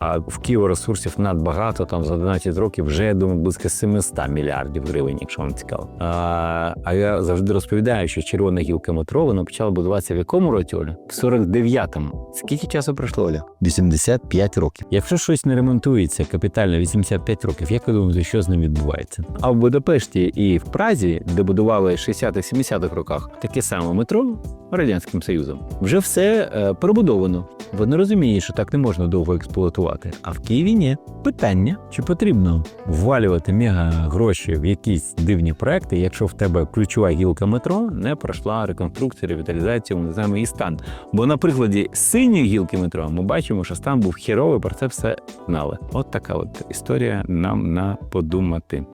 А в Києворесурсів надбагато, там за 11 років вже, я думаю, близько 700 мільярдів гривень, якщо вам цікаво. А я завжди розповідаю, що червона гілка метро, вона почала будуватися в якому році, Оля? В 49-му. Скільки часу пройшло, Оля? 85 років. Якщо щось не ремонтується капітально 85 років, як ви думаєте, що з ним відбувається? А в Будапешті і в Празі, де будували в 60-70-х роках таке саме метро Радянським Союзом, вже все перебудовано. Вони розуміють, що так не можна довго експлуатувати. А в Києві ні. Питання, чи потрібно ввалювати мега гроші в якісь дивні проекти, якщо в тебе ключова гілка метро не пройшла реконструкцію, ревіталізацію, ми не знаємо її стан. Бо на прикладі синьої гілки метро ми бачимо, що стан був херовий, про це все знали. От така от історія нам на подумати.